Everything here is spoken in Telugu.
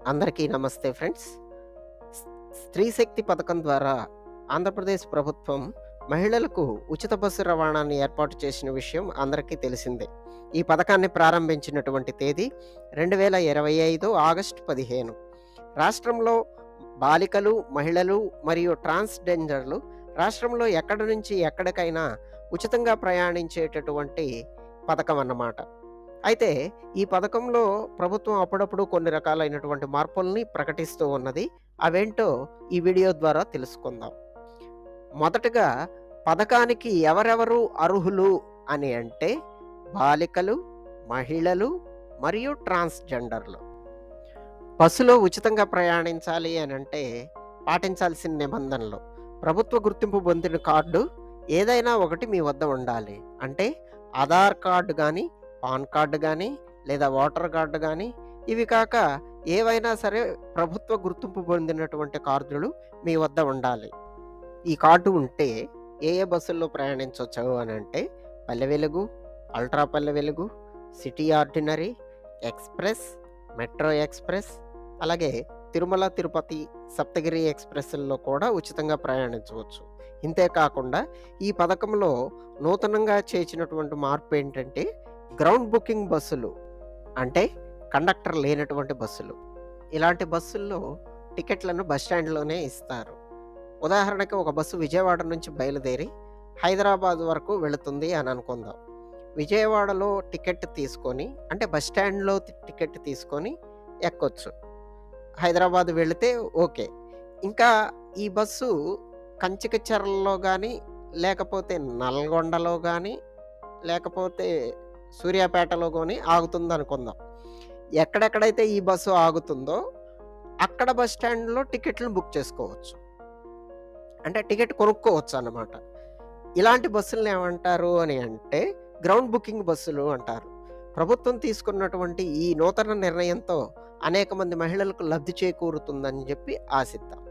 అందరికీ నమస్తే ఫ్రెండ్స్. స్ స్త్రీ శక్తి పథకం ద్వారా ఆంధ్రప్రదేశ్ ప్రభుత్వం మహిళలకు ఉచిత బస్సు రవాణాని ఏర్పాటు చేసిన విషయం అందరికీ తెలిసిందే. ఈ పథకాన్ని ప్రారంభించినటువంటి తేదీ 2025 ఆగస్టు 15. రాష్ట్రంలో బాలికలు, మహిళలు మరియు ట్రాన్స్‌జెండర్‌లు రాష్ట్రంలో ఎక్కడి నుంచి ఎక్కడికైనా ఉచితంగా ప్రయాణించేటటువంటి పథకం అన్నమాట. అయితే ఈ పథకంలో ప్రభుత్వం అప్పుడప్పుడు కొన్ని రకాలైనటువంటి మార్పుల్ని ప్రకటిస్తూ ఉన్నది. అవేంటో ఈ వీడియో ద్వారా తెలుసుకుందాం. మొదటగా పథకానికి ఎవరెవరు అర్హులు అని అంటే బాలికలు, మహిళలు మరియు ట్రాన్స్‌జెండర్‌లు. బస్సులో ఉచితంగా ప్రయాణించాలి అనంటే పాటించాల్సిన నిబంధనలు. ప్రభుత్వ గుర్తింపు పొందిన కార్డు ఏదైనా ఒకటి మీ వద్ద ఉండాలి. అంటే ఆధార్ కార్డ్ గానీ, పాన్ కార్డ్ గానీ, లేదా ఓటర్ కార్డ్ గానీ, ఇవి కాక ఏవైనా సరే ప్రభుత్వ గుర్తింపు పొందినటువంటి కార్డులు మీ వద్ద ఉండాలి. ఈ కార్డు ఉంటే ఏ ఏ బస్సుల్లో ప్రయాణించొచ్చు అనంటే Palle Velugu, ultra Palle Velugu, city ordinary, express, metro express, అలాగే తిరుమల, తిరుపతి, సప్తగిరి ఎక్స్‌ప్రెస్‌ల్లో కూడా ఉచితంగా ప్రయాణించవచ్చు. ఇంతే కాకుండా ఈ పథకంలో నూతనంగా చేర్చినటువంటి మార్పేంటంటే గ్రౌండ్ బుకింగ్ బస్సులు. అంటే కండక్టర్ లేనటువంటి బస్సులు. ఇలాంటి బస్సుల్లో టికెట్‌లను బస్ స్టాండ్‌లోనే ఇస్తారు. ఉదాహరణకి ఒక బస్సు విజయవాడ నుంచి బయలుదేరి హైదరాబాద్ వరకు వెళుతుంది అని అనుకుందాం. విజయవాడలో టికెట్ తీసుకొని అంటే బస్ స్టాండ్‌లో టికెట్ తీసుకొని ఎక్కొచ్చు. హైదరాబాద్ వెళితే ఓకే. ఇంకా ఈ బస్సు కంచికచర్లలో గానీ, లేకపోతే నల్గొండలో గానీ, లేకపోతే సూర్యాపేటలో గాని ఆగుతుందనుకుందాం. ఎక్కడెక్కడైతే ఈ బస్సు ఆగుతుందో అక్కడ బస్ స్టాండ్‌లో టికెట్‌లను బుక్ చేసుకోవచ్చు. అంటే టికెట్ కొనుక్కోవచ్చన్నమాట. ఇలాంటి బస్సుల్ని ఏమంటారు అని అంటే గ్రౌండ్ బుకింగ్ బస్సులు అంటారు. ప్రభుత్వం తీసుకున్నటువంటి ఈ నూతన నిర్ణయంతో అనేక మంది మహిళలకు లబ్ధి చేకూరుతుందని చెప్పి ఆశిద్దాం.